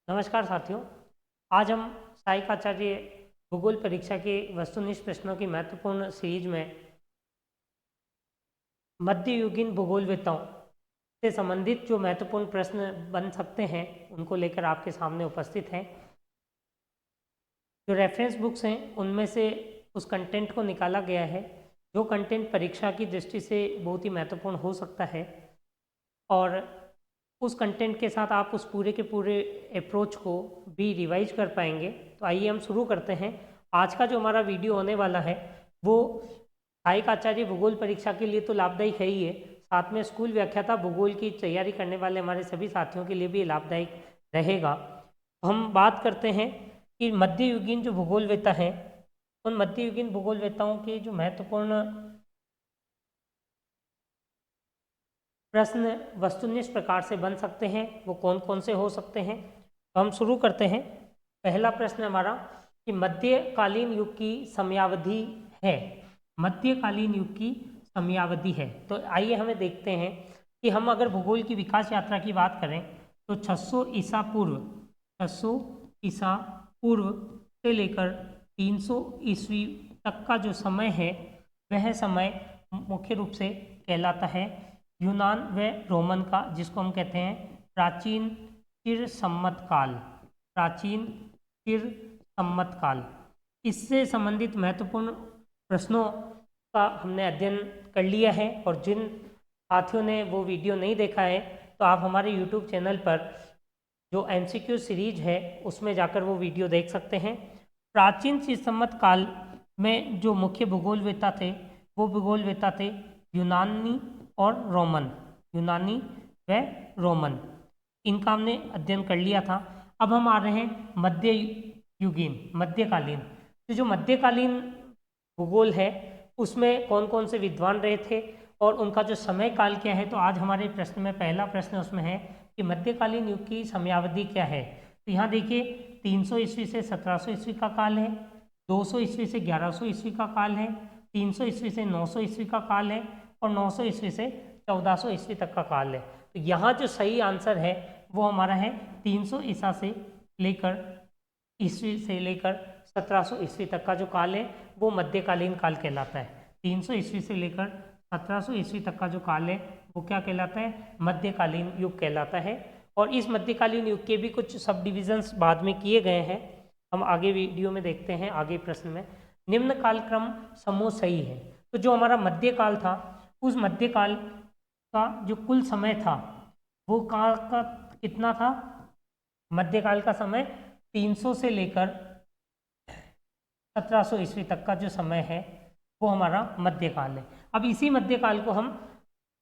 नमस्कार साथियों। आज हम सहायकाचार्य भूगोल परीक्षा के वस्तुनिष्ठ प्रश्नों की महत्वपूर्ण सीरीज में मध्ययुगीन भूगोलवेत्ताओं से संबंधित जो महत्वपूर्ण प्रश्न बन सकते हैं उनको लेकर आपके सामने उपस्थित हैं। जो रेफरेंस बुक्स हैं उनमें से उस कंटेंट को निकाला गया है जो कंटेंट परीक्षा की दृष्टि से बहुत ही महत्वपूर्ण हो सकता है, और उस कंटेंट के साथ आप उस पूरे के पूरे अप्रोच को भी रिवाइज कर पाएंगे। तो आइए हम शुरू करते हैं। आज का जो हमारा वीडियो होने वाला है वो सहायक आचार्य भूगोल परीक्षा के लिए तो लाभदायक है ही है, साथ में स्कूल व्याख्याता भूगोल की तैयारी करने वाले हमारे सभी साथियों के लिए भी लाभदायक रहेगा। हम बात करते हैं कि मध्ययुगीन जो भूगोलवेत्ता हैं उन मध्ययुगीन भूगोलवेत्ताओं के जो महत्वपूर्ण प्रश्न वस्तुनिष्ठ प्रकार से बन सकते हैं वो कौन कौन से हो सकते हैं। तो हम शुरू करते हैं। पहला प्रश्न हमारा कि मध्यकालीन युग की समयावधि है। मध्यकालीन युग की समयावधि है, तो आइए हमें देखते हैं कि हम अगर भूगोल की विकास यात्रा की बात करें तो 600 ईसा पूर्व 600 ईसा पूर्व से लेकर 300 ईस्वी तक का जो समय है वह समय मुख्य रूप से कहलाता है यूनान व रोमन का, जिसको हम कहते हैं प्राचीन चिर सम्मत काल। प्राचीन चिर सम्मत काल। इससे संबंधित महत्वपूर्ण प्रश्नों का हमने अध्ययन कर लिया है, और जिन साथियों ने वो वीडियो नहीं देखा है तो आप हमारे यूट्यूब चैनल पर जो एमसीक्यू सीरीज है उसमें जाकर वो वीडियो देख सकते हैं। प्राचीन चिर सम्मत काल में जो मुख्य भूगोलवेत्ता थे वो भूगोलवेत्ता थे यूनानी और रोमन। यूनानी व रोमन, इनका हमने अध्ययन कर लिया था। अब हम आ रहे हैं मध्ययुगीन मध्यकालीन। तो जो मध्यकालीन भूगोल है उसमें कौन कौन से विद्वान रहे थे और उनका जो समय काल क्या है। तो आज हमारे प्रश्न में पहला प्रश्न उसमें है कि मध्यकालीन युग की समयावधि क्या है। तो यहाँ देखिए 300 ईस्वी से 1700 ईस्वी का काल है, 200 ईस्वी से 1100 ईस्वी का काल है, 300 ईस्वी से 900 ईस्वी का काल है, और 900 ईस्वी से 1400 ईस्वी तक का काल है। तो यहाँ जो सही आंसर है वो हमारा है 300 ईसा से लेकर 1700 ईस्वी तक का जो काल है वो मध्यकालीन काल कहलाता है। 300 ईस्वी से लेकर 1700 ईस्वी तक का जो काल है वो क्या कहलाता है, मध्यकालीन युग कहलाता है। और इस मध्यकालीन युग के भी कुछ सब डिविजन्स बाद में किए गए हैं, हम आगे वीडियो में देखते हैं। आगे प्रश्न में निम्न कालक्रम समूह सही है। तो जो हमारा मध्यकाल था उस मध्यकाल का जो कुल समय था वो काल का कितना था। मध्यकाल का समय 300 से लेकर 1700 ईस्वी तक का जो समय है वो हमारा मध्यकाल है। अब इसी मध्यकाल को हम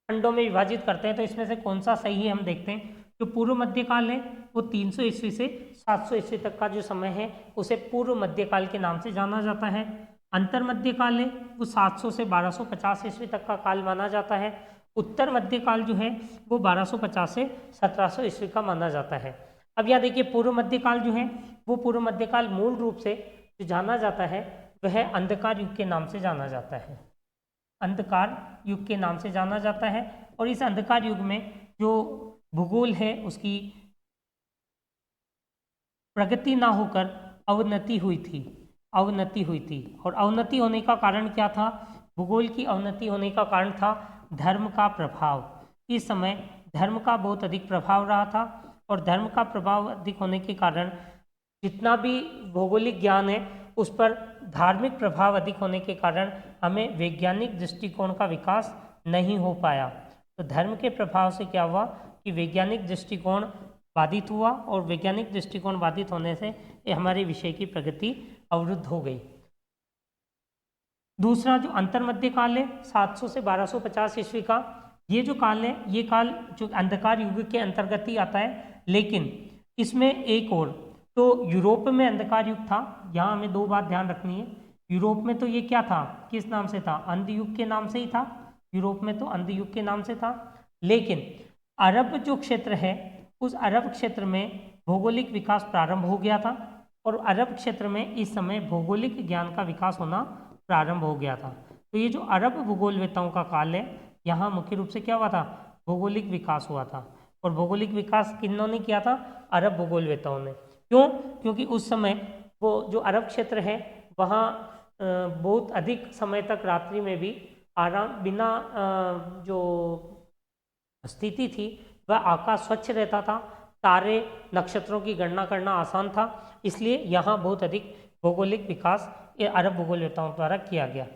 खंडों में विभाजित करते हैं, तो इसमें से कौन सा सही है हम देखते हैं। जो पूर्व मध्यकाल है वो 300 ईस्वी से 700 ईस्वी तक का जो समय है उसे पूर्व मध्यकाल के नाम से जाना जाता है। अंतर मध्यकाल है वो 700 से 1250 ईस्वी तक का काल माना जाता है। उत्तर मध्यकाल जो है वो 1250 से 1700 ईस्वी का माना जाता है। अब यहाँ देखिए पूर्व मध्यकाल जो है वो पूर्व मध्यकाल मूल रूप से जो जाना जाता है वह अंधकार युग के नाम से जाना जाता है। अंधकार युग के नाम से जाना जाता है। और इस अंधकार युग में जो भूगोल है उसकी प्रगति ना होकर अवनति हुई थी। अवनति हुई थी, और अवनति होने का कारण क्या था। भूगोल की अवनति होने का कारण था धर्म का प्रभाव। इस समय धर्म का बहुत अधिक प्रभाव रहा था, और धर्म का प्रभाव अधिक होने के कारण जितना भी भौगोलिक ज्ञान है उस पर धार्मिक प्रभाव अधिक होने के कारण हमें वैज्ञानिक दृष्टिकोण का विकास नहीं हो पाया। तो धर्म के प्रभाव से क्या हुआ कि वैज्ञानिक दृष्टिकोण बाधित हुआ, और वैज्ञानिक दृष्टिकोण बाधित होने से ये हमारे विषय की प्रगति अवरुद्ध हो गई। दूसरा जो अंतर मध्य काल है 700 से 1250 ईस्वी का, ये जो काल है ये काल जो अंधकार युग के अंतर्गत ही आता है। लेकिन इसमें एक और, तो यूरोप में अंधकार युग था। यहाँ हमें दो बात ध्यान रखनी है। यूरोप में तो ये क्या था, किस नाम से था, अंध युग के नाम से ही था। यूरोप में तो अंध युग के नाम से था। लेकिन अरब जो क्षेत्र है उस अरब क्षेत्र में भौगोलिक विकास प्रारंभ हो गया था, और अरब क्षेत्र में इस समय भौगोलिक ज्ञान का विकास होना प्रारंभ हो गया था। तो ये जो अरब भूगोलवेत्ताओं का काल है यहाँ मुख्य रूप से क्या हुआ था, भौगोलिक विकास हुआ था। और भौगोलिक विकास किन्होंने किया था? अरब भूगोलवेताओं ने। क्यों? क्योंकि उस समय वो जो अरब क्षेत्र है वहाँ बहुत अधिक समय तक रात्रि में भी आराम बिना जो स्थिति थी वह आकाश स्वच्छ रहता था, तारे नक्षत्रों की गणना करना आसान था, इसलिए यहाँ बहुत अधिक भौगोलिक विकास ये अरब भूगोलवेताओं द्वारा किया गया।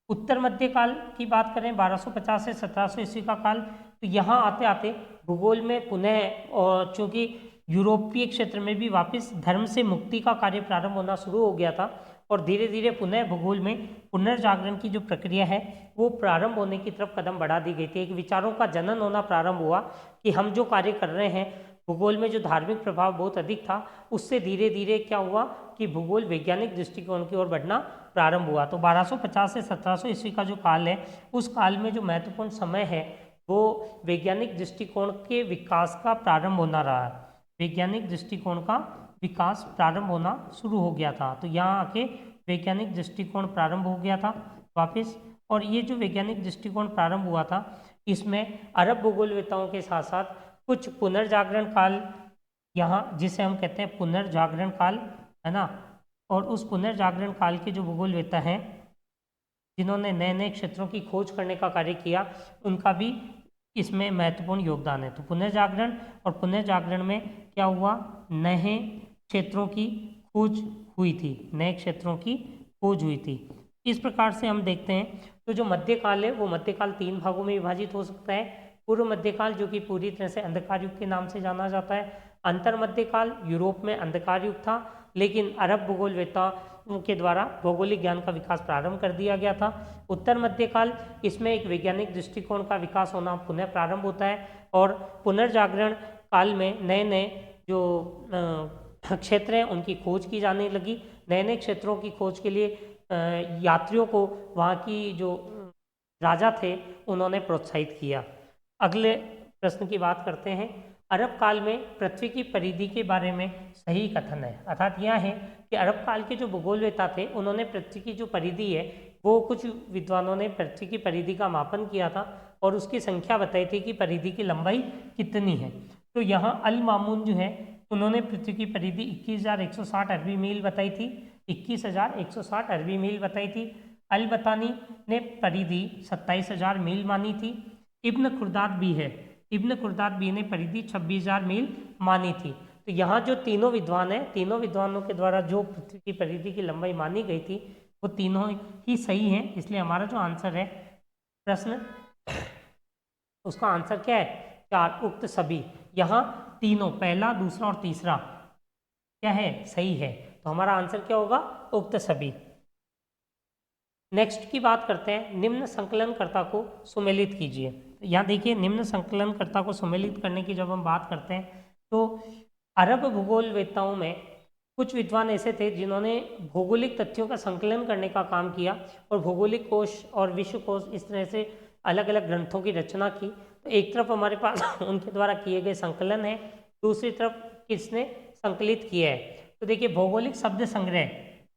उत्तर मध्यकाल की बात करें 1250 से 1700 ईस्वी का काल, तो यहाँ आते आते भूगोल में पुनः और चूँकि यूरोपीय क्षेत्र में भी वापस धर्म से मुक्ति का कार्य प्रारंभ होना शुरू हो गया था और धीरे धीरे पुनः भूगोल में पुनर्जागरण की जो प्रक्रिया है वो प्रारंभ होने की तरफ कदम बढ़ा दी गई थी। एक विचारों का जनन होना प्रारंभ हुआ कि हम जो कार्य कर रहे हैं, भूगोल में जो धार्मिक प्रभाव बहुत अधिक था, उससे धीरे धीरे क्या हुआ कि भूगोल वैज्ञानिक दृष्टिकोण की ओर बढ़ना प्रारंभ हुआ। तो 1250 से 1700 ईस्वी का जो काल है, उस काल में जो महत्वपूर्ण समय है वो वैज्ञानिक दृष्टिकोण के विकास का प्रारंभ होना रहा है। वैज्ञानिक दृष्टिकोण का विकास प्रारंभ होना शुरू हो गया था। तो यहाँ आके वैज्ञानिक दृष्टिकोण प्रारंभ हो गया था वापस, और ये जो वैज्ञानिक दृष्टिकोण प्रारंभ हुआ था इसमें अरब भूगोलवेताओं के साथ साथ कुछ पुनर्जागरण काल, यहाँ जिसे हम कहते हैं पुनर्जागरण काल, है ना, और उस पुनर्जागरण काल के जो भूगोलवेता हैं जिन्होंने नए नए क्षेत्रों की खोज करने का कार्य किया, उनका भी इसमें महत्वपूर्ण योगदान है। तो पुनर्जागरण और पुनर्जागरण में क्या हुआ, नए क्षेत्रों की खोज हुई थी, नए क्षेत्रों की खोज हुई थी। इस प्रकार से हम देखते हैं तो जो मध्यकाल है वो मध्यकाल 3 भागों में विभाजित हो सकता है। पूर्व मध्यकाल जो कि पूरी तरह से अंधकार युग के नाम से जाना जाता है। अंतर मध्यकाल यूरोप में अंधकार युग था, लेकिन अरब भूगोलवेता के द्वारा भौगोलिक ज्ञान का विकास प्रारंभ कर दिया गया था। उत्तर मध्यकाल, इसमें एक वैज्ञानिक दृष्टिकोण का विकास होना पुनः प्रारंभ होता है और पुनर्जागरण काल में नए नए जो क्षेत्र हैं उनकी खोज की जाने लगी। नए नए क्षेत्रों की खोज के लिए यात्रियों को वहाँ की जो राजा थे उन्होंने प्रोत्साहित किया। अगले प्रश्न की बात करते हैं। अरब काल में पृथ्वी की परिधि के बारे में सही कथन है, अर्थात यह है कि अरब काल के जो भूगोलवेता थे उन्होंने पृथ्वी की जो परिधि है वो, कुछ विद्वानों ने पृथ्वी की परिधि का मापन किया था और उसकी संख्या बताई थी कि परिधि की लंबाई कितनी है। तो यहाँ अल मामून जो है उन्होंने पृथ्वी की परिधि 21,160 अरबी मील बताई थी, 21,160 अरबी मील बताई थी। अल बतानी ने परिधि 27,000 मील मानी थी। इब्न खुर्दाद भी है, इब्न खुर्दाद भी ने परिधि 26,000 मील मानी थी। तो यहाँ जो तीनों विद्वान हैं, तीनों विद्वानों के द्वारा जो पृथ्वी की परिधि की लंबाई मानी गई थी वो तीनों ही सही हैं, इसलिए हमारा जो आंसर है प्रश्न उसका आंसर क्या है, 4, उक्त सभी। यहाँ तीनों, पहला, दूसरा और तीसरा क्या है, सही है। तो हमारा आंसर क्या होगा, उक्त सभी। नेक्स्ट की बात करते हैं, निम्न संकलनकर्ता को सुमेलित कीजिए। यहाँ देखिए, निम्न संकलनकर्ता को सुमेलित करने की जब हम बात करते हैं तो अरब भूगोलवेताओं में कुछ विद्वान ऐसे थे जिन्होंने भौगोलिक तथ्यों का संकलन करने का काम किया और भौगोलिक कोश और विश्व कोश इस तरह से अलग अलग ग्रंथों की रचना की। तो एक तरफ हमारे पास उनके द्वारा किए गए संकलन है, दूसरी तरफ किसने संकलित किया है। तो देखिए, भौगोलिक शब्द संग्रह,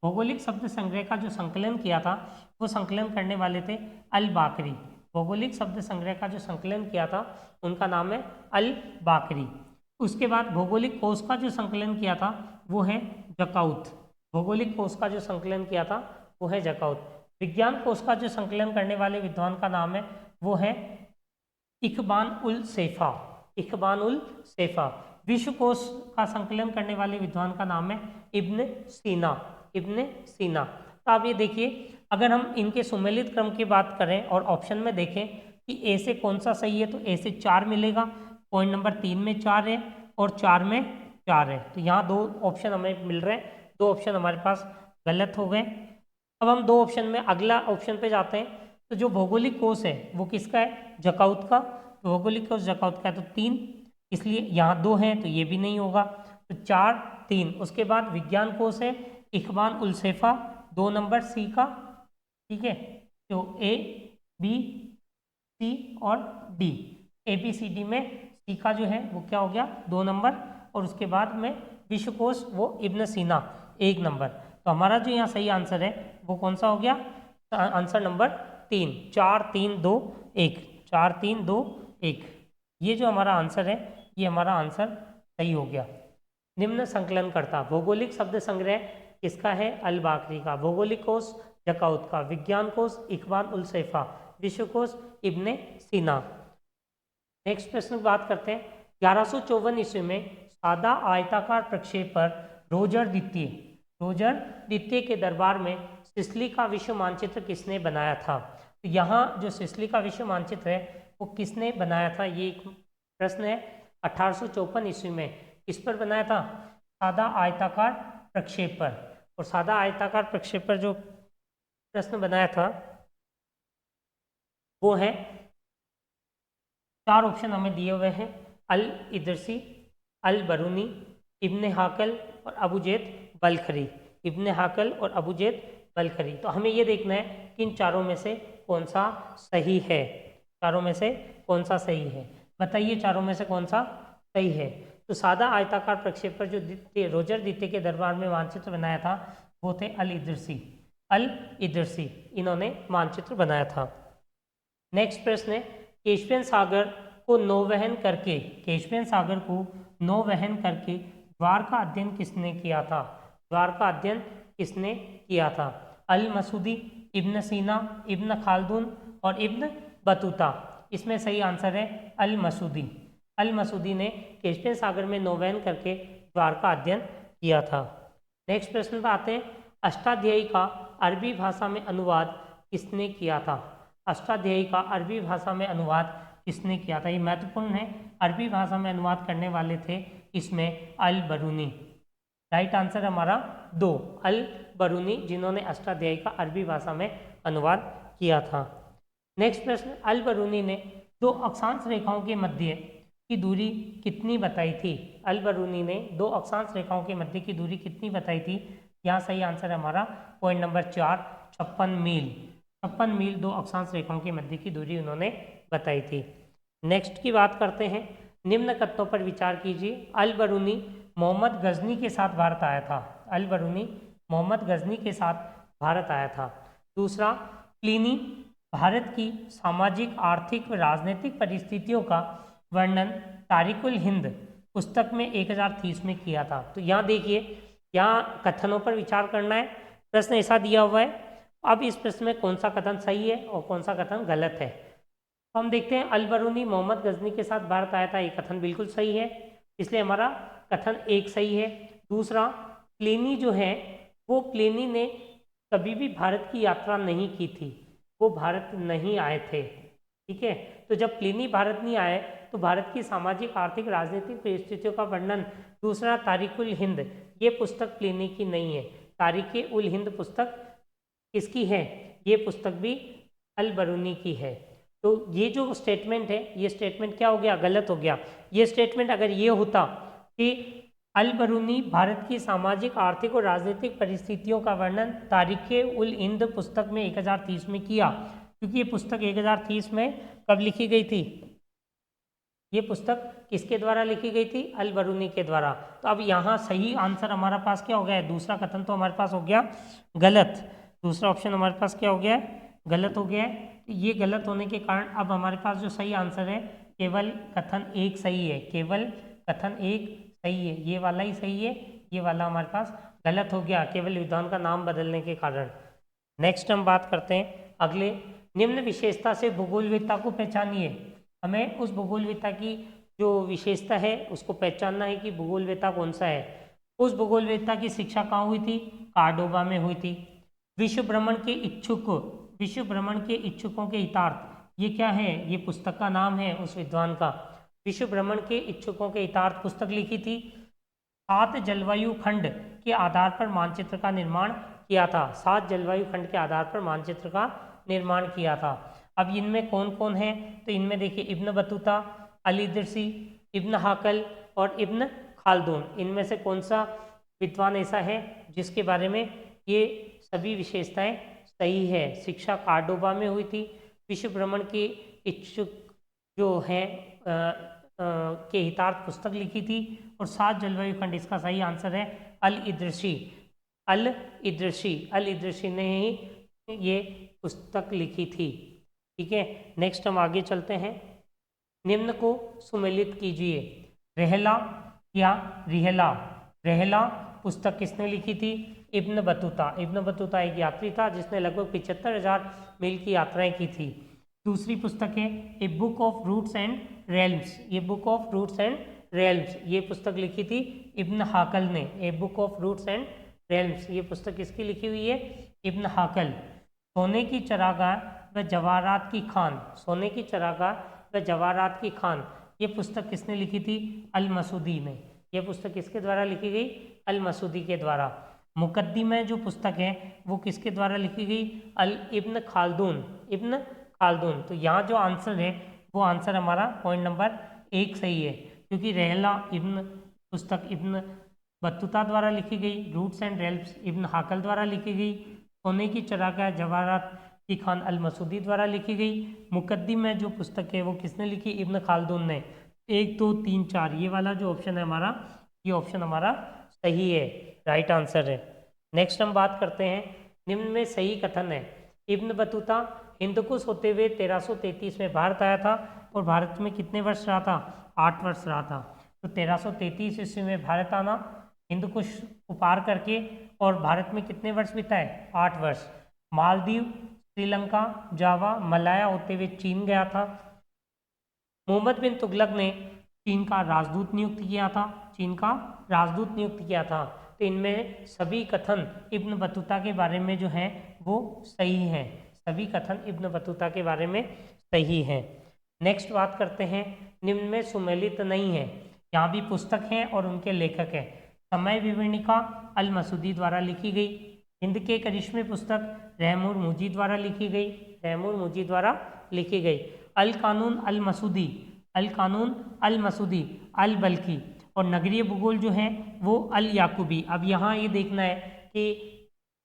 भौगोलिक शब्द संग्रह का जो संकलन किया था वो संकलन करने वाले थे अल बाकरी। भौगोलिक शब्द संग्रह का जो संकलन किया था उनका नाम है अल बाकरी। उसके बाद भौगोलिक कोश का जो संकलन किया था वो है जकाउत। भौगोलिक कोश का जो संकलन किया था वो है जकाउत। विज्ञान कोश का जो संकलन करने वाले विद्वान का नाम है वो है इकबान उल सेफा, इकबान उल सेफा। विश्व कोश का संकलन करने वाले विद्वान का नाम है इब्न सीना, इब्न सीना। तो आप ये देखिए, अगर हम इनके सुमेलित क्रम की बात करें और ऑप्शन में देखें कि ए से कौन सा सही है, तो ए से 4 मिलेगा, पॉइंट नंबर 3 में 4 है और 4 में 4 है। तो यहाँ 2 ऑप्शन हमें मिल रहे हैं, 2 ऑप्शन हमारे पास गलत हो गए। अब हम 2 ऑप्शन में अगला ऑप्शन पे जाते हैं। तो जो भौगोलिक कोश है वो किसका है, जकाउत का। तो भौगोलिक कोश जकाउत का है तो 3, इसलिए यहाँ 2 हैं तो ये भी नहीं होगा। तो 4, 3। उसके बाद विज्ञान कोश है इकबान उल सेफा, 2 नंबर सी का, ठीक है। तो ए, बी, सी और D, A B C D में सी का जो है वो क्या हो गया, 2 नंबर, और उसके बाद में विश्वकोश वो इब्न सीना 1 नंबर। तो हमारा जो यहाँ सही आंसर है वो कौन सा हो गया, आंसर नंबर 3, 4, 3, 2, 1, 4, 3, 2, 1। ये जो हमारा आंसर है ये हमारा आंसर सही हो गया। निम्न संकलन करता, भौगोलिक शब्द संग्रह किसका है? अल बाकरी का। भौगोलिक कोश जकाउत का। विज्ञान कोश इकबाल उल सैफा। विश्व कोश इब्ने सीना। नेक्स्ट प्रश्न की बात करते हैं। 1154 ईस्वी में सादा आयताकार प्रक्षेप पर रोजर द्वितीय के दरबार में सिसिली का विश्व मानचित्र किसने बनाया था? तो यहाँ जो सिसिली का विश्व मानचित्र है वो किसने बनाया था, ये एक प्रश्न है। 1854 ईस्वी में किस पर बनाया था? सादा आयताकार प्रक्षेप पर। और सादा आयताकार प्रक्षेप पर जो प्रश्न बनाया था वो है, 4 ऑप्शन हमें दिए हुए हैं, अल इदरसी, अल बरूनी, इब्ने हाकल और अबूजेद बलखरी। इब्ने हाकल और अबूजेद बलखरी। तो हमें ये देखना है कि इन चारों में से कौन सा सही है। चारों में से कौन सा सही है, बताइए चारों में से कौन सा सही है। तो सादा आयताकार प्रक्षेप पर जो रोजर द्वितीय के दरबार में मानचित्र बनाया था वो थे अल इदरसी, इन्होंने मानचित्र बनाया था। नेक्स्ट प्रश्न है, कैस्पियन सागर को नौवहन करके ज्वार का अध्ययन किसने किया था? ज्वार का अध्ययन किसने किया था? अल मसूदी, इब्न सीना, इब्न खालदून और इब्न बतूता। इसमें सही आंसर है अल मसूदी। अल मसूदी ने कैस्पियन सागर में नौवहन करके ज्वार का अध्ययन किया था। नेक्स्ट प्रश्न पर आते हैं, अष्टाध्यायी का अरबी भाषा में अनुवाद किसने किया था? अष्टाध्यायी का अरबी भाषा में अनुवाद किसने किया था? ये महत्वपूर्ण है। अरबी भाषा में अनुवाद करने वाले थे इसमें अल बरूनी। राइट आंसर हमारा 2, अल बरूनी, जिन्होंने अष्टाध्यायी का अरबी भाषा में अनुवाद किया था। नेक्स्ट प्रश्न, अल बरूनी ने 2 अक्षांश रेखाओं के मध्य की दूरी कितनी बताई थी? अल बरूनी ने 2 अक्षांश रेखाओं के मध्य की दूरी कितनी बताई थी? यहाँ सही आंसर हमारा पॉइंट नंबर 4, 56 मील। 56 मील 2 अक्षांश रेखाओं के मध्य की दूरी उन्होंने बताई थी। नेक्स्ट की बात करते हैं, निम्न कथनों पर विचार कीजिए। अल बरूनी मोहम्मद गजनी के साथ भारत आया था। अल बरूनी मोहम्मद गजनी के साथ भारत आया था। दूसरा, प्लिनी भारत की सामाजिक, आर्थिक व राजनीतिक परिस्थितियों का वर्णन तारिकुल हिंद पुस्तक में 1030 में किया था। तो यहाँ देखिए, यहाँ कथनों पर विचार करना है। प्रश्न ऐसा दिया हुआ है। अब इस प्रश्न में कौन सा कथन सही है और कौन सा कथन गलत है। तो हम देखते हैं, अल बरूनी मोहम्मद गजनी के साथ भारत आया था, ये कथन बिल्कुल सही है, इसलिए हमारा कथन 1 सही है। दूसरा, प्लिनी जो है वो प्लिनी ने कभी भी भारत की यात्रा नहीं की थी, वो भारत नहीं आए थे। ठीक है, तो जब प्लिनी भारत नहीं आए तो भारत की सामाजिक, आर्थिक, राजनीतिक परिस्थितियों का वर्णन। दूसरा, तारिकुल हिंद, ये पुस्तक प्लिनी की नहीं है। तारिक उल हिंद पुस्तक किसकी है? ये पुस्तक भी अल बरूनी की है। तो ये जो स्टेटमेंट है, ये स्टेटमेंट क्या हो गया? गलत हो गया। ये स्टेटमेंट अगर ये होता कि अल बरूनी भारत की सामाजिक, आर्थिक और राजनीतिक परिस्थितियों का वर्णन तारिक उल हिंद पुस्तक में 1030 में किया, क्योंकि ये पुस्तक 1030 में कब लिखी गई थी? ये पुस्तक किसके द्वारा लिखी गई थी? अल बरूनी के द्वारा। तो अब यहाँ सही आंसर हमारा पास क्या हो गया है? दूसरा कथन तो हमारे पास हो गया गलत। दूसरा ऑप्शन हमारे पास क्या हो गया है? गलत हो गया है। ये गलत होने के कारण अब हमारे पास जो सही आंसर है, केवल कथन 1 सही है। केवल कथन 1 सही है, ये वाला ही सही है, ये वाला हमारे पास गलत हो गया, केवल विद्वान का नाम बदलने के कारण। नेक्स्ट हम बात करते हैं अगले, निम्न विशेषता से भूगोलविदता को पहचानिए। हमें उस भूगोलविदता की जो विशेषता है उसको पहचानना है कि भूगोलविदता कौन सा है। उस भूगोलविदता की शिक्षा कहाँ हुई थी? कार्डोबा में हुई थी। विश्व भ्रमण के इच्छुकों के हितार्थ, ये क्या है? ये पुस्तक का नाम है उस विद्वान का। विश्व भ्रमण के इच्छुकों के हितार्थ पुस्तक लिखी थी। 7 जलवायु खंड के आधार पर मानचित्र का निर्माण किया था। 7 जलवायु खंड के आधार पर मानचित्र का निर्माण किया था। अब इनमें कौन कौन है? तो इनमें देखिए, इब्न बतूता, अल इदरसी, इब्न हाकल और इब्न खालदून। इनमें से कौन सा विद्वान ऐसा है जिसके बारे में ये सभी विशेषताएं सही है? शिक्षा कार्डोबा में हुई थी। विश्व भ्रमण के इच्छुक जो हैं के हितार्थ पुस्तक लिखी थी। और 7 जलवायु खंड, इसका सही आंसर है अल इदरसी ने ही ये पुस्तक लिखी थी। ठीक है, नेक्स्ट हम आगे चलते हैं। निम्न को सुमेलित कीजिए। रहला या रिहला, रहला पुस्तक किसने लिखी थी? Ibn Battuta. इब्न बतूता एक यात्री था जिसने लगभग 75,000 मील की यात्राएं की थी। दूसरी पुस्तक है a book of routes and realms. ये book of routes and realms ये पुस्तक लिखी थी इब्न हाकल ने। A book of routes and realms ये पुस्तक किसकी लिखी हुई है? इब्न हाकल। सोने की चरागाह व जवाहरात की खान, सोने की चरागाह व जवाहरात की खान ये पुस्तक किसने लिखी थी? अल मसूदी ने। ये पुस्तक किसके द्वारा लिखी गई? अल मसूदी के द्वारा। मुकद्दिमा जो पुस्तक है वो किसके द्वारा लिखी गई? अल इब्न खालदून, इब्न खालदून। तो यहाँ जो आंसर है वो आंसर हमारा पॉइंट नंबर 1 सही है, क्योंकि रहला इब्न पुस्तक इब्न बतूता द्वारा लिखी गई, रूट्स एंड रेल्व्स इब्न हाकल द्वारा लिखी गई, सोने की चरागाह जवाहरात की खान अल मसूदी द्वारा लिखी गई, मुकद्दिमा जो पुस्तक है वो किसने लिखी? इब्न खालदून ने। 1 2 3 4 ये वाला जो ऑप्शन है हमारा, ये ऑप्शन हमारा सही है, राइट आंसर है। नेक्स्ट हम बात करते हैं निम्न में सही कथन है। इब्न बतूता हिंदकुश होते हुए 1333 में भारत आया था और भारत में कितने वर्ष रहा था? 8 वर्ष रहा था। तो 1333 ईस्वी में भारत आना, हिंदकुश को पार करके, और भारत में कितने वर्ष बिताए? 8 वर्ष। मालदीव, श्रीलंका, जावा, मलाया होते हुए चीन गया था। मोहम्मद बिन तुगलक ने चीन का राजदूत नियुक्त किया था, चीन का राजदूत नियुक्त किया था। तो इनमें सभी कथन इब्न बतूता के बारे में जो है वो सही है, सभी कथन इब्न बतूता के बारे में सही है। नेक्स्ट बात करते हैं निम्न में सुमेलित नहीं है। यहाँ भी पुस्तक हैं और उनके लेखक हैं। समय विवरणिका अल मसूदी द्वारा लिखी गई। हिंद के करिश्मे पुस्तक रहमुर मुजी द्वारा लिखी गई, रहमुर मुजी द्वारा लिखी गई। अल कानून अल मसूदी, अल कानून अल मसूदी अल बल्की, और नगरीय भूगोल जो है वो अल याकूबी। अब यहाँ ये देखना है कि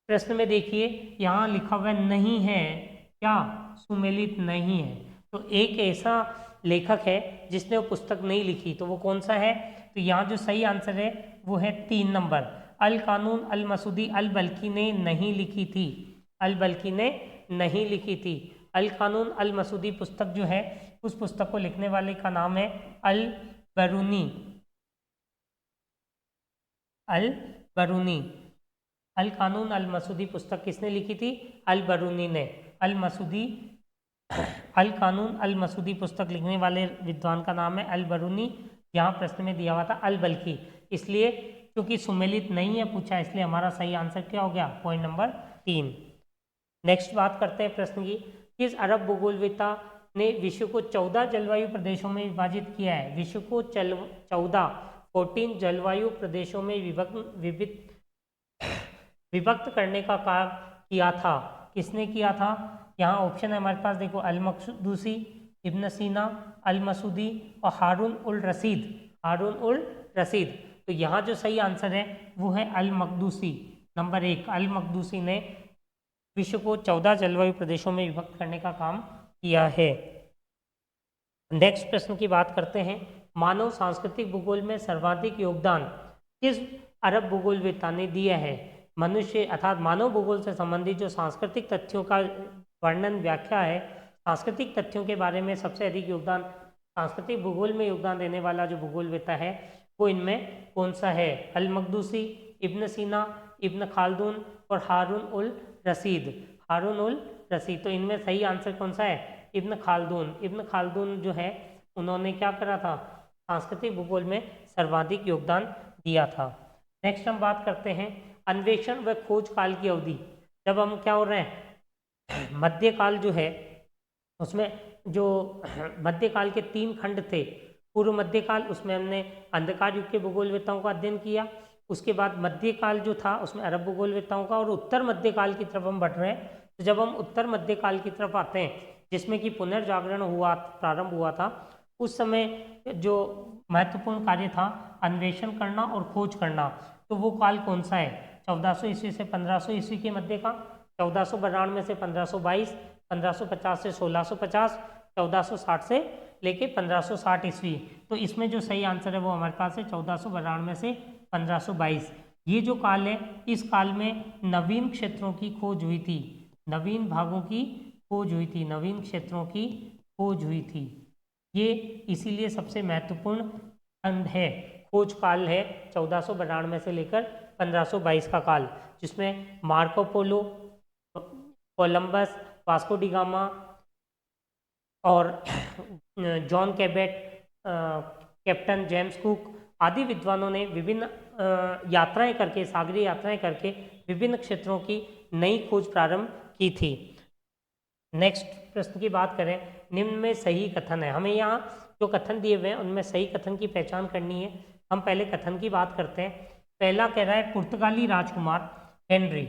प्रश्न में देखिए यहाँ लिखा हुआ नहीं है क्या? सुमेलित नहीं है। तो एक ऐसा लेखक है जिसने वो पुस्तक नहीं लिखी, तो वो कौन सा है? तो यहाँ जो सही आंसर है वो है 3 नंबर, अल कानून अल मसूदी अल बल्की ने नहीं लिखी थी, अल बल्की ने नहीं लिखी थी। अल कानून अल मसूदी पुस्तक जो है उस पुस्तक को लिखने वाले का नाम है अल बरूनी, अल बरूनी। अल कानून अल मसूदी पुस्तक किसने लिखी थी? अल बरूनी ने। अल मसूदी, अल कानून अल मसूदी पुस्तक लिखने वाले विद्वान का नाम है अल बरूनी। यहाँ प्रश्न में दिया हुआ था अल बल्की, इसलिए क्योंकि सुमेलित नहीं है पूछा, इसलिए हमारा सही आंसर क्या हो गया? Point number 3। नेक्स्ट बात करते हैं प्रश्न की, किस अरब भूगोलवेत्ता ने विश्व को 14 जलवायु प्रदेशों में विभाजित किया है? विश्व को 14 जलवायु प्रदेशों में विभक्त करने का काम किया था। किसने किया था? यहाँ ऑप्शन है हमारे पास, देखो, अल मकदूसी, इब्न सीना, अल मसूदी और हारून उल रशीद, हारून उल रशीद। तो यहाँ जो सही आंसर है वो है अल मकदूसी, नंबर 1। अल मकदूसी ने विश्व को 14 जलवायु प्रदेशों में विभक्त करने का काम किया है। नेक्स्ट प्रश्न की बात करते हैं, मानव सांस्कृतिक भूगोल में सर्वाधिक योगदान किस अरब भूगोलवेत्ता ने दिया है? मनुष्य अर्थात मानव भूगोल से संबंधित जो सांस्कृतिक तथ्यों का वर्णन व्याख्या है, सांस्कृतिक तथ्यों के बारे में सबसे अधिक योगदान सांस्कृतिक भूगोल में योगदान देने वाला जो भूगोलवेत्ता है वो इनमें कौन सा है? अल मकदूसी, इब्न सीना, इब्न खालदून और हारून उल रशीद, हारून उल रशीद। तो इनमें सही आंसर कौन सा है? इब्न खालदून। इब्न खालदून जो है उन्होंने क्या करा था? सांस्कृतिक भूगोल में सर्वाधिक योगदान दिया था। नेक्स्ट हम बात करते हैं अन्वेषण व खोज काल की अवधि। जब हम क्या हो रहे हैं, मध्यकाल जो है उसमें जो मध्यकाल के 3 खंड थे, पूर्व मध्यकाल, उसमें हमने अंधकार युग के भूगोलवेत्ताओं का अध्ययन किया। उसके बाद मध्यकाल जो था उसमें अरब भूगोलवेत्ताओं का, और उत्तर मध्यकाल की तरफ हम बढ़ रहे हैं। तो जब हम उत्तर मध्यकाल की तरफ आते हैं जिसमें कि पुनर्जागरण हुआ, प्रारंभ हुआ था, उस समय जो महत्वपूर्ण कार्य था अन्वेषण करना और खोज करना, तो वो काल कौन सा है? 1400 ईस्वी से 1500 ईस्वी के मध्य का, 1492 से 1522, 1550 से 1650, 1460 से लेके 1560 ईस्वी। तो इसमें जो सही आंसर है वो हमारे पास है 1492 से 1522। ये जो काल है, इस काल में नवीन क्षेत्रों की खोज हुई थी, नवीन भागों की खोज हुई थी, नवीन क्षेत्रों की खोज हुई थी। ये इसीलिए सबसे महत्वपूर्ण खंड है, खोज काल है 1492 से लेकर 1522 का काल, जिसमें Marco Polo, Columbus, Vasco D gamma और जॉन कैबेट, कैप्टन जेम्स कुक आदि विद्वानों ने विभिन्न यात्राएं करके, सागरीय यात्राएं करके विभिन्न क्षेत्रों की नई खोज प्रारंभ की थी। नेक्स्ट प्रश्न की बात करें, निम्न में सही कथन है। हमें यहाँ जो कथन दिए हुए हैं उनमें सही कथन की पहचान करनी है। हम पहले कथन की बात करते हैं। पहला कह रहा है, पुर्तगाली राजकुमार हेनरी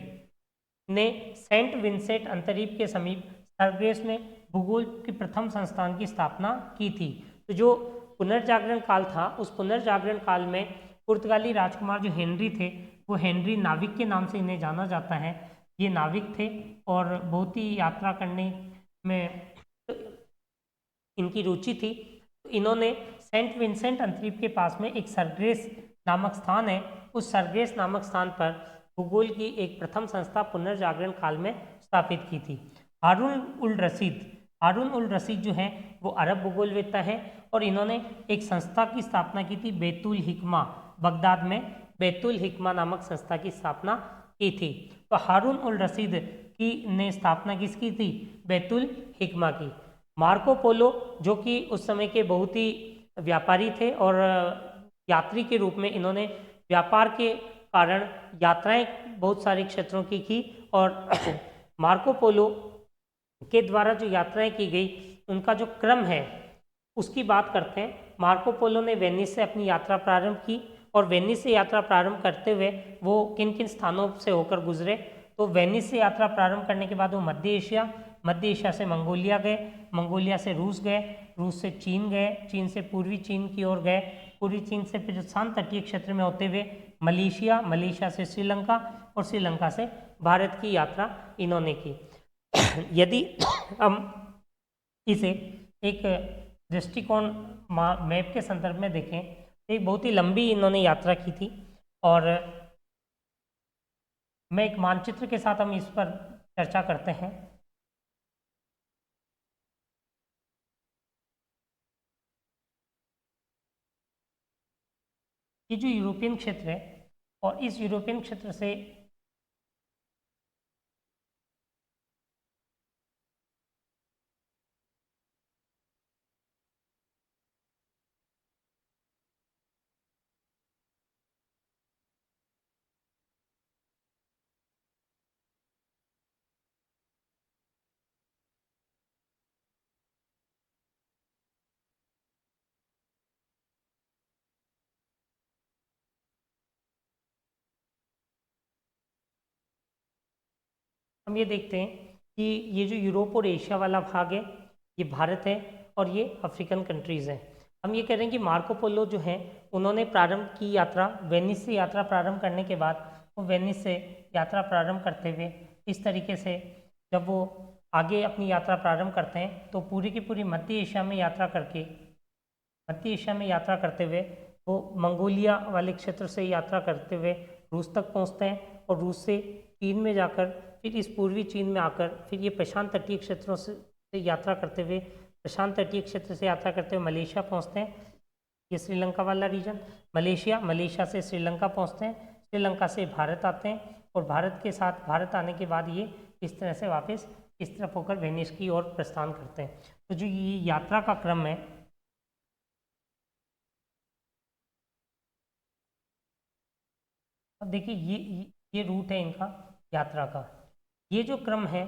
ने सेंट विंसेंट अंतरीप के समीप सरग्रेस में भूगोल के प्रथम संस्थान की स्थापना की थी। तो जो पुनर्जागरण काल था, उस पुनर्जागरण काल में पुर्तगाली राजकुमार जो हेनरी थे, वो हेनरी नाविक के नाम से इन्हें जाना जाता है। ये नाविक थे और बहुत ही यात्रा करने में इनकी रुचि थी। तो इन्होंने सेंट विंसेंट अंतरीप के पास में एक सरग्रेस नामक स्थान है, उस सरग्रेस नामक स्थान पर भूगोल की एक प्रथम संस्था पुनर्जागरण काल में स्थापित की थी। हारून उल रशीद जो है वो अरब भूगोलवेत्ता है और इन्होंने एक संस्था की स्थापना की थी बैतुल हिकमा, बगदाद में बैतुल हिकमा नामक संस्था की स्थापना की थी। तो हारून उल रशीद की ने स्थापना किसकी थी? बैतुल हिकमा की। मार्को पोलो जो कि उस समय के बहुत ही व्यापारी थे और यात्री के रूप में इन्होंने व्यापार के कारण यात्राएं बहुत सारे क्षेत्रों की और मार्को पोलो के द्वारा जो यात्राएं की गई उनका जो क्रम है उसकी बात करते हैं। मार्को पोलो ने वेनिस से अपनी यात्रा प्रारंभ की और वेनिस से यात्रा प्रारंभ करते हुए वो किन किन स्थानों से होकर गुजरे? तो वेनिस से यात्रा प्रारंभ करने के बाद वो मध्य एशिया से मंगोलिया गए, मंगोलिया से रूस गए, रूस से चीन गए, चीन से पूर्वी चीन की ओर गए, पूर्वी चीन से फिर शांत तटीय क्षेत्र में होते हुए मलेशिया, मलेशिया से श्रीलंका और श्रीलंका से भारत की यात्रा इन्होंने की। यदि हम इसे एक दृष्टिकोण मैप के संदर्भ में देखें तो एक बहुत ही लंबी इन्होंने यात्रा की थी और मैं एक मानचित्र के साथ हम इस पर चर्चा करते हैं। ये जो यूरोपियन क्षेत्र है और इस यूरोपियन क्षेत्र से हम ये देखते हैं कि ये जो यूरोप और एशिया वाला भाग है ये भारत है और ये अफ्रीकन कंट्रीज़ हैं। हम ये कह रहे हैं कि मार्को पोलो जो है उन्होंने प्रारंभ की यात्रा वेनिस से यात्रा प्रारंभ करने के बाद वो वेनिस से यात्रा प्रारंभ करते हुए इस तरीके से जब वो आगे अपनी यात्रा प्रारंभ करते हैं तो पूरी की पूरी मध्य एशिया में यात्रा करते हुए वो मंगोलिया वाले क्षेत्र से यात्रा करते हुए रूस तक पहुंचते हैं और रूस से चीन में जाकर फिर इस पूर्वी चीन में आकर फिर ये प्रशांत तटीय क्षेत्रों से यात्रा करते हुए मलेशिया पहुंचते हैं। ये श्रीलंका वाला रीजन मलेशिया से श्रीलंका पहुंचते हैं, श्रीलंका से भारत आते हैं और भारत आने के बाद ये इस तरह से वापस इस तरफ होकर वेनिस की ओर प्रस्थान करते हैं। तो जो ये यात्रा का क्रम है अब देखिए ये रूट है इनका यात्रा का। ये जो क्रम है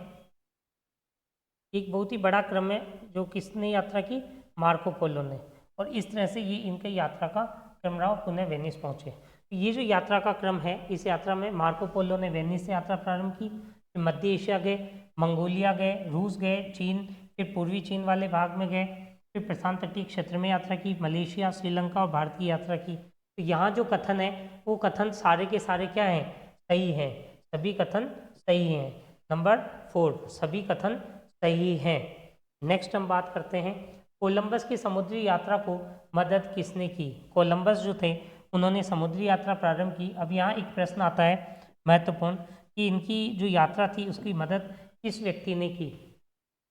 एक बहुत ही बड़ा क्रम है जो किसने यात्रा की? मार्को पोलो ने। और इस तरह से ये इनके यात्रा का क्रम रहा, पुनः वेनिस पहुंचे। तो ये जो यात्रा का क्रम है इस यात्रा में मार्को पोलो ने वेनिस से यात्रा प्रारंभ की, फिर मध्य एशिया गए, मंगोलिया गए, रूस गए, चीन, फिर पूर्वी चीन वाले भाग में गए, फिर प्रशांत तटीय क्षेत्र में यात्रा की, मलेशिया, श्रीलंका और भारत की यात्रा की। तो यहाँ जो कथन है वो कथन सारे के सारे क्या हैं? सही हैं, सभी कथन सही हैं। नंबर 4 सभी कथन सही हैं। नेक्स्ट हम बात करते हैं कोलंबस की समुद्री यात्रा को मदद किसने की? कोलंबस जो थे उन्होंने समुद्री यात्रा प्रारंभ की। अब यहाँ एक प्रश्न आता है महत्वपूर्ण कि इनकी जो यात्रा थी उसकी मदद किस व्यक्ति ने की,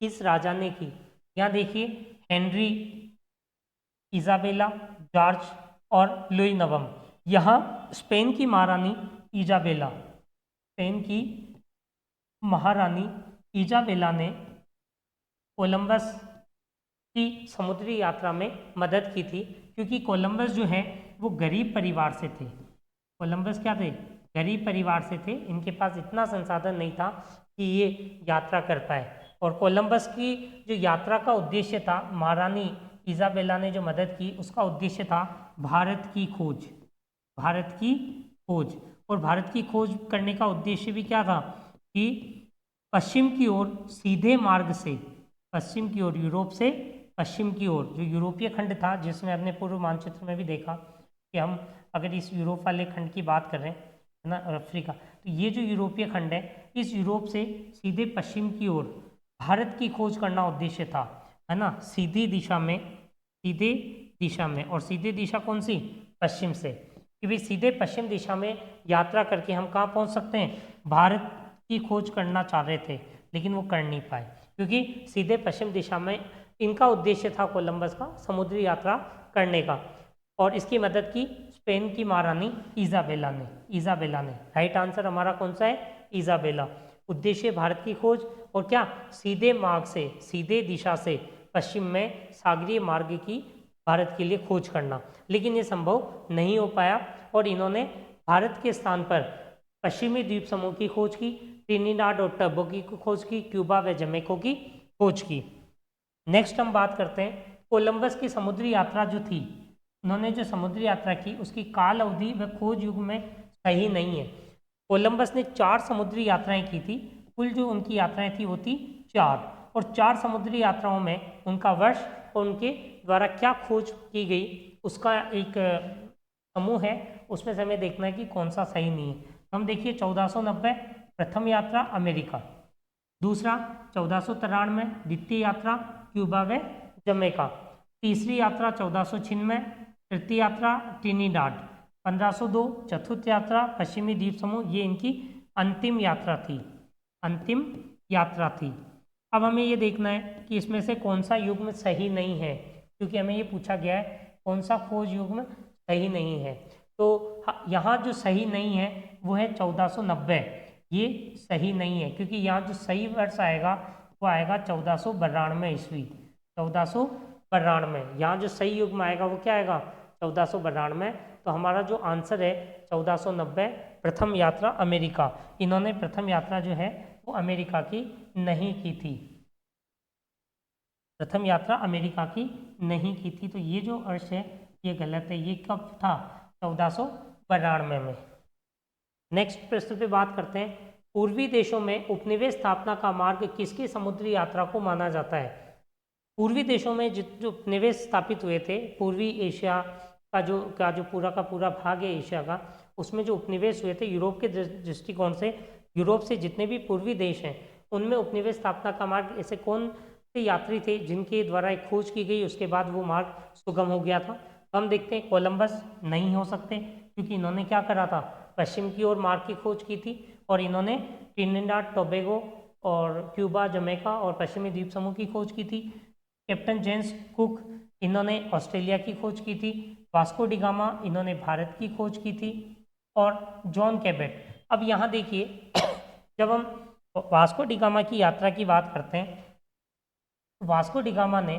किस राजा ने की? यहाँ देखिए हेनरी, इजाबेला, जॉर्ज और लुई नवम। यहाँ स्पेन की महारानी इजाबेला, स्पेन की महारानी इजाबेला ने कोलंबस की समुद्री यात्रा में मदद की थी, क्योंकि कोलंबस जो है वो गरीब परिवार से थे। कोलंबस क्या थे? गरीब परिवार से थे। इनके पास इतना संसाधन नहीं था कि ये यात्रा कर पाए। और कोलंबस की जो यात्रा का उद्देश्य था, महारानी इजाबेला ने जो मदद की, उसका उद्देश्य था भारत की खोज, भारत की खोज। और भारत की खोज करने का उद्देश्य भी क्या था कि पश्चिम की ओर सीधे मार्ग से, पश्चिम की ओर, यूरोप से पश्चिम की ओर, जो यूरोपीय खंड था, जिसमें हमने पूर्व मानचित्र में भी देखा कि हम अगर इस यूरोप वाले खंड की बात कर रहे हैं, है ना, अफ्रीका, तो ये जो यूरोपीय खंड है, इस यूरोप से सीधे पश्चिम की ओर भारत की खोज करना उद्देश्य था, है ना, सीधी दिशा में, सीधे दिशा में। और सीधे दिशा कौन सी? पश्चिम से, कि भाई सीधे पश्चिम दिशा में यात्रा करके हम कहाँ पहुँच सकते हैं? भारत की खोज करना चाह रहे थे, लेकिन वो कर नहीं पाए, क्योंकि सीधे पश्चिम दिशा में इनका उद्देश्य था कोलंबस का समुद्री यात्रा करने का। और इसकी मदद की स्पेन की महारानी इजाबेला ने, इजाबेला ने। राइट आंसर हमारा कौन सा है? इजाबेला। उद्देश्य भारत की खोज, और क्या? सीधे मार्ग से, सीधे दिशा से पश्चिम में सागरीय मार्ग की भारत के लिए खोज करना। लेकिन ये संभव नहीं हो पाया, और इन्होंने भारत के स्थान पर पश्चिमी द्वीप समूह की खोज की, ट्रिनिडाड और टोबैगो की खोज की, क्यूबा व जमैका की खोज की। नेक्स्ट हम बात करते हैं कोलंबस की समुद्री यात्रा जो थी, उन्होंने जो समुद्री यात्रा की, उसकी काल अवधि व खोज युग में सही नहीं है। कोलंबस ने 4 समुद्री यात्राएं की थी। कुल जो उनकी यात्राएं थी वो थी 4, और 4 समुद्री यात्राओं में उनका वर्ष और उनके द्वारा क्या खोज की गई उसका एक समूह है, उसमें से हमें देखना है कि कौन सा सही नहीं है। हम देखिए 1490 प्रथम यात्रा अमेरिका, दूसरा 1493 द्वितीय यात्रा क्यूबा व जमैका, तीसरी यात्रा 1496 तृतीय यात्रा ट्रिनिडाड, 1502 चतुर्थ यात्रा पश्चिमी द्वीप समूह। ये इनकी अंतिम यात्रा थी, अंतिम यात्रा थी। अब हमें ये देखना है कि इसमें से कौन सा युग्म सही नहीं है, क्योंकि हमें ये पूछा गया है कौन सा खोज युग्म सही नहीं है। तो यहाँ जो सही नहीं है वो है 1490, ये सही नहीं है, क्योंकि यहाँ जो सही वर्ष आएगा वो आएगा 1492 ईस्वी, 1492। यहाँ जो सही युग्म आएगा वो क्या आएगा? 1492। तो हमारा जो आंसर है 1490 प्रथम यात्रा अमेरिका। इन्होंने प्रथम यात्रा जो है वो अमेरिका की नहीं की थी, प्रथम यात्रा अमेरिका की नहीं की थी। तो ये जो वर्ष है ये गलत है। ये कब था? 1492 में। नेक्स्ट प्रश्न पे बात करते हैं। पूर्वी देशों में उपनिवेश स्थापना का मार्ग किसकी समुद्री यात्रा को माना जाता है? पूर्वी देशों में जो उपनिवेश स्थापित हुए थे, पूर्वी एशिया का जो पूरा का पूरा भाग है एशिया का, उसमें जो उपनिवेश हुए थे यूरोप के दृष्टिकोण से, यूरोप से जितने भी पूर्वी देश हैं उनमें उपनिवेश स्थापना का मार्ग, ऐसे कौन से यात्री थे जिनके द्वारा एक खोज की गई, उसके बाद वो मार्ग सुगम हो गया था? तो हम देखते हैं कोलंबस नहीं हो सकते, क्योंकि इन्होंने क्या करा था? पश्चिम की ओर मार्ग की खोज की थी, और इन्होंने ट्रिनिडाड टोबैगो और क्यूबा जमैका और पश्चिमी द्वीप समूह की खोज की थी। कैप्टन जेम्स कुक, इन्होंने ऑस्ट्रेलिया की खोज की थी। वास्को डी गामा, इन्होंने भारत की खोज की थी। और जॉन कैबेट। अब यहाँ देखिए जब हम वास्को डी गामा की यात्रा की बात करते हैं, वास्को डी गामा ने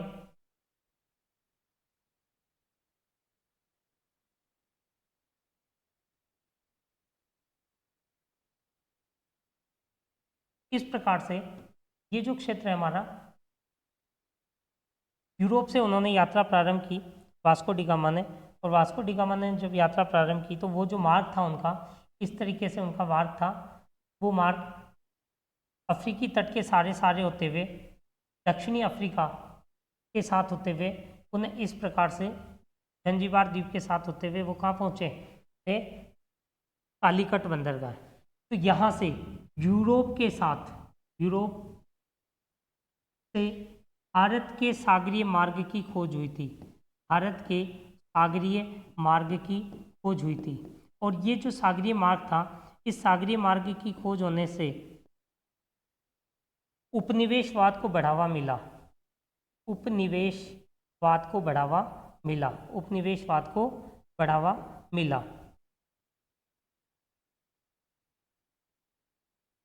इस प्रकार से, ये जो क्षेत्र है हमारा, यूरोप से उन्होंने यात्रा प्रारंभ की वास्को डी गामा ने। और वास्को डी गामा ने जब यात्रा प्रारंभ की तो वो जो मार्ग था उनका, इस तरीके से उनका मार्ग था। वो मार्ग अफ्रीकी तट के सारे होते हुए दक्षिणी अफ्रीका के साथ होते हुए उन्हें इस प्रकार से जंजीबार द्वीप के साथ होते हुए वो कहाँ पहुँचे थे? कालीकट बंदरगाह। तो यहाँ से यूरोप के साथ, यूरोप से भारत के सागरीय मार्ग की खोज हुई थी, भारत के सागरीय मार्ग की खोज हुई थी। और ये जो सागरीय मार्ग था, इस सागरीय मार्ग की खोज होने से उपनिवेशवाद को बढ़ावा मिला, उपनिवेशवाद को बढ़ावा मिला, उपनिवेशवाद को बढ़ावा मिला।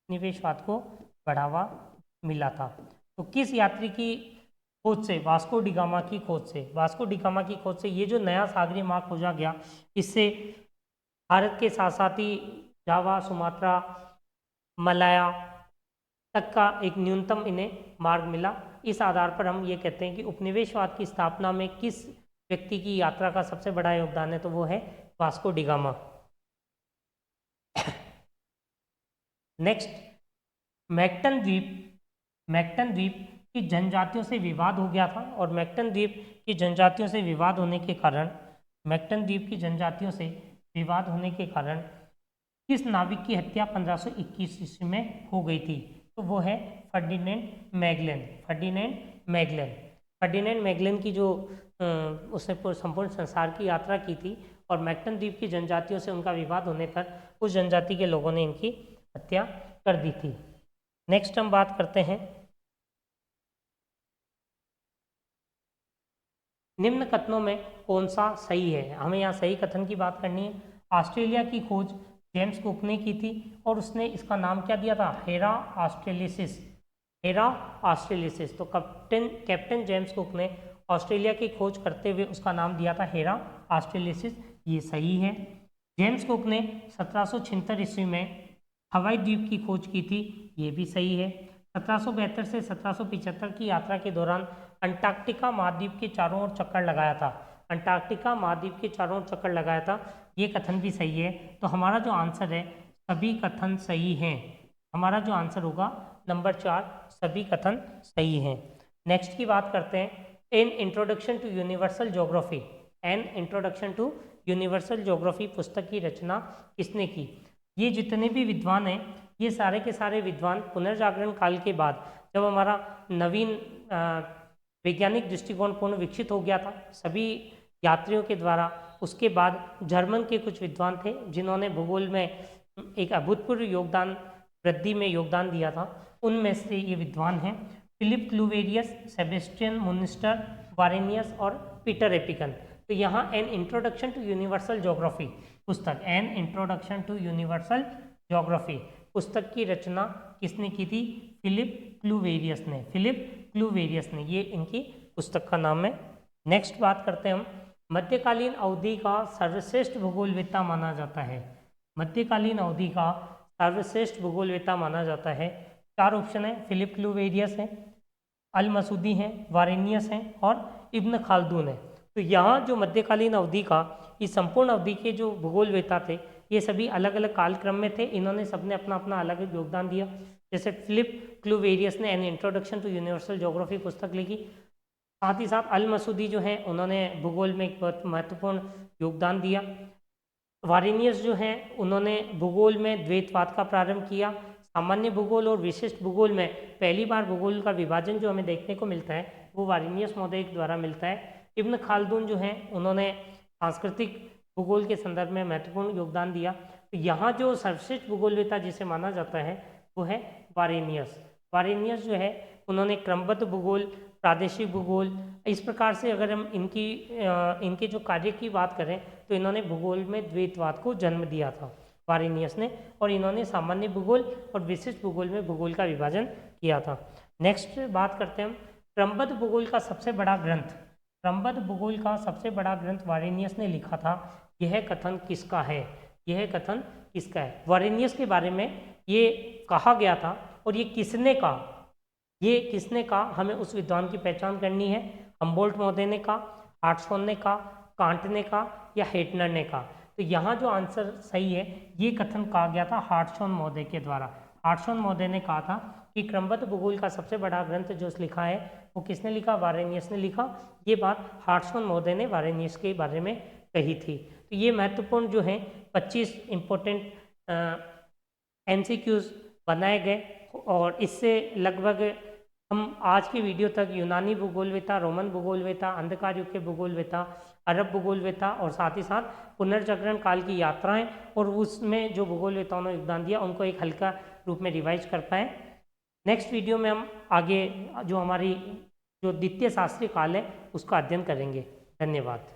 निवेशवाद को बढ़ावा मिला था। तो किस यात्री की खोज से? वास्को डी गामा की खोज से। वास्को डी गामा की खोज से ये जो नया सागरीय मार्ग खोजा गया, इससे भारत के साथ साथ ही जावा, सुमात्रा, मलाया तक का एक न्यूनतम इन्हें मार्ग मिला। इस आधार पर हम ये कहते हैं कि उपनिवेशवाद की स्थापना में किस व्यक्ति की यात्रा का सबसे बड़ा योगदान है, तो वो है वास्को डी गामा। नेक्स्ट, मैक्टन द्वीप। मैक्टन द्वीप की जनजातियों से विवाद हो गया था, और मैक्टन द्वीप की जनजातियों से विवाद होने के कारण, मैक्टन द्वीप की जनजातियों से विवाद होने के कारण किस नाविक की हत्या 1521 ईस्वी में हो गई थी? तो वो है Ferdinand Magellan. Ferdinand Magellan. Ferdinand Magellan की जो उसने संपूर्ण संसार की यात्रा की थी, और मैक्टन द्वीप की जनजातियों से उनका विवाद होने पर उस जनजाति के लोगों ने इनकी हत्या कर दी थी। नेक्स्ट हम बात करते हैं, निम्न कथनों में कौन सा सही है? हमें यहाँ सही कथन की बात करनी है। ऑस्ट्रेलिया की खोज जेम्स कुक ने की थी, और उसने इसका नाम क्या दिया था? हेरा ऑस्ट्रेलिसिस। हेरा ऑस्ट्रेलिसिस। तो कैप्टन जेम्स कुक ने ऑस्ट्रेलिया की खोज करते हुए उसका नाम दिया था हेरा ऑस्ट्रेलिसिस। ये सही है। जेम्स कुक ने 1776 ईस्वी में हवाई द्वीप की खोज की थी। ये भी सही है। 1772 से 1775 की यात्रा के दौरान अंटार्कटिका महाद्वीप के चारों ओर चक्कर लगाया था। अंटार्कटिका महाद्वीप के चारों ओर चक्कर लगाया था, ये कथन भी सही है। तो हमारा जो आंसर है, सभी कथन सही हैं। हमारा जो आंसर होगा नंबर 4, सभी कथन सही हैं। नेक्स्ट की बात करते हैं, an introduction to universal geography. An introduction to universal geography पुस्तक की रचना किसने की? ये जितने भी विद्वान हैं, ये सारे के सारे विद्वान पुनर्जागरण काल के बाद, जब हमारा नवीन वैज्ञानिक दृष्टिकोण पूर्ण विकसित हो गया था सभी यात्रियों के द्वारा, उसके बाद जर्मन के कुछ विद्वान थे जिन्होंने भूगोल में एक अभूतपूर्व योगदान, वृद्धि में योगदान दिया था। उनमें से ये विद्वान हैं फिलिप क्लूवेरियस, सेबेस्टियन मुनिस्टर, वारेनियस और पीटर एपिकन। तो यहाँ an introduction to universal geography पुस्तक, an introduction to universal geography पुस्तक की रचना किसने की थी? फिलिप क्लूवेरियस ने। फिलिप क्लूवेरियस ने, ये इनकी पुस्तक का नाम है। नेक्स्ट बात करते हैं हम, मध्यकालीन अवधि का सर्वश्रेष्ठ भूगोलवेत्ता माना जाता है। मध्यकालीन अवधि का सर्वश्रेष्ठ भूगोलवेत्ता माना जाता है। 4 ऑप्शन है, फिलिप क्लूवेरियस है, अल मसूदी हैं, वारेनियस हैं और इब्न खालदून है। तो यहाँ जो मध्यकालीन अवधि का, इस संपूर्ण अवधि के जो भूगोलवेत्ता थे, ये सभी अलग अलग कालक्रम में थे। इन्होंने सबने अपना अपना अलग योगदान दिया। जैसे फिलिप क्लूवेरियस ने an introduction to universal geography पुस्तक लिखी। साथ ही साथ अल मसूदी जो है, उन्होंने भूगोल में एक बहुत महत्वपूर्ण योगदान दिया। वारेनियस जो है, उन्होंने भूगोल में द्वैतवाद का प्रारंभ किया। सामान्य भूगोल और विशिष्ट भूगोल में पहली बार भूगोल का विभाजन जो हमें देखने को मिलता है, वो वारेनियस महोदय के द्वारा मिलता है। इब्न खालदून जो है, उन्होंने सांस्कृतिक भूगोल के संदर्भ में महत्वपूर्ण योगदान दिया। तो यहाँ जो सर्वश्रेष्ठ भूगोलवेत्ता जिसे माना जाता है, वो है वारेनियस। वारेनियस जो है, उन्होंने क्रमबद्ध भूगोल, प्रादेशिक भूगोल, इस प्रकार से अगर हम इनके जो कार्य की बात करें, तो इन्होंने भूगोल में द्वैतवाद को जन्म दिया था वारेनियस ने, और इन्होंने सामान्य भूगोल और विशिष्ट भूगोल में भूगोल का विभाजन किया था। नेक्स्ट बात करते हैं हम, क्रमबद्ध भूगोल का सबसे बड़ा ग्रंथ। क्रमबद्ध भूगोल का सबसे बड़ा ग्रंथ वारेनियस ने लिखा था। यह कथन किसका है? यह कथन किसका है? वारेनियस के बारे में ये कहा गया था, और ये किसने कहा, ये किसने कहा, हमें उस विद्वान की पहचान करनी है। हम्बोल्ट महोदय ने कहा, हार्टसॉन ने कहा, कांट ने कहा, या हेटनर ने कहा? तो यहाँ जो आंसर सही है, ये कथन कहा गया था हार्टसॉन महोदय के द्वारा। हार्टसॉन महोदय ने कहा था कि क्रमबद्ध भूगोल का सबसे बड़ा ग्रंथ जो लिखा है, वो किसने लिखा? वारेनियस ने लिखा। ये बात हार्टसॉन महोदय ने वारेनियस के बारे में कही थी। तो ये महत्वपूर्ण जो है 25 इंपॉर्टेंट MCQs बनाए गए, और इससे लगभग हम आज की वीडियो तक यूनानी भूगोलवेत्ता, रोमन भूगोलवेत्ता, अंधकार युग के भूगोलवेत्ता, अरब भूगोलवेत्ता, और साथ ही साथ पुनर्जागरण काल की यात्राएं, और उसमें जो भूगोलवेत्ताओं ने योगदान दिया, उनको एक हल्का रूप में रिवाइज कर पाए। नेक्स्ट वीडियो में हम आगे जो हमारी जो द्वितीय शास्त्रीय काल है, उसका अध्ययन करेंगे। धन्यवाद।